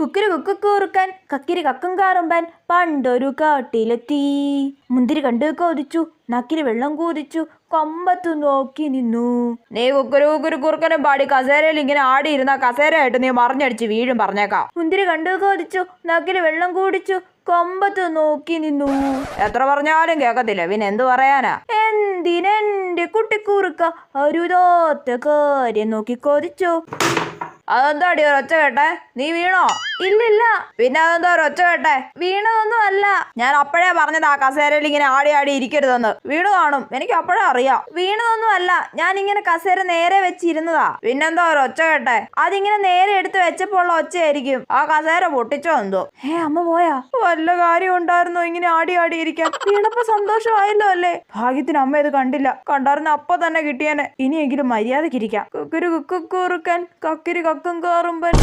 കുക്കിരി കുക്കുകൂറുക്കൻ കക്കിരി കക്കും കാറുമ്പൻ പണ്ടൊരു കാട്ടിലെത്തി. മുന്തിരി കണ്ടു കൊതിച്ചു, നക്കിരി വെള്ളം കൂതിച്ചു, കൊമ്പത്തു നോക്കി നിന്നു. നീ കുക്കുരു കുക്കുരു കുറുക്കനും പാടി കസേരയിൽ ഇങ്ങനെ ആടിയിരുന്ന കസേരയായിട്ട് നീ മറിഞ്ഞടിച്ച് വീഴും പറഞ്ഞേക്കാം. മുന്തിരി കണ്ടു കൊതിച്ചു, നക്കിരി വെള്ളം കൂടിച്ചു, കൊമ്പത്ത് നോക്കി നിന്നു. എത്ര പറഞ്ഞാലും കേക്കത്തില്ല, പിന്നെ എന്തു പറയാനാ? എന്തിനെന്റെ കുട്ടിക്കൂറുക്ക അരുതാത്ത കാര്യം നോക്കി കൊതിച്ചു. അതെന്താടി ഒരൊച്ച കേട്ടെ? നീ വീണോ? ഇല്ലില്ല. പിന്നെ അതെന്താ ഒരൊച്ച കേട്ടെ? വീണതൊന്നും അല്ല. ഞാൻ അപ്പോഴേ പറഞ്ഞതാ കസേരയിൽ ഇങ്ങനെ ആടി ആടി ഇരിക്കരുതെന്ന്. വീണു കാണും, എനിക്ക് അപ്പോഴേ അറിയാം. വീണതൊന്നും അല്ല, ഞാൻ ഇങ്ങനെ കസേര നേരെ വെച്ചിരുന്നതാ. പിന്നെന്താ ഒരൊച്ച കേട്ടെ? അതിങ്ങനെ നേരെ എടുത്ത് വെച്ചപ്പോൾ ഉള്ള ഒച്ചയായിരിക്കും. ആ കസേര പൊട്ടിച്ചോ എന്തോ? അമ്മ പോയാ? വല്ല കാര്യം ഉണ്ടായിരുന്നോ ഇങ്ങനെ ആടി ആടി ഇരിക്കാൻ? വീണപ്പോ സന്തോഷമായല്ലോ അല്ലേ? ഭാഗ്യത്തിന് അമ്മ ഇത് കണ്ടില്ല. കണ്ടായിരുന്ന അപ്പൊ തന്നെ കിട്ടിയേനെ. ഇനിയെങ്കിലും മര്യാദക്കിരിക്കാം. കുക്കുരു കുക്കുകൂറുക്കൻ കക്കിരി കക്കും കാറുമ്പൻ.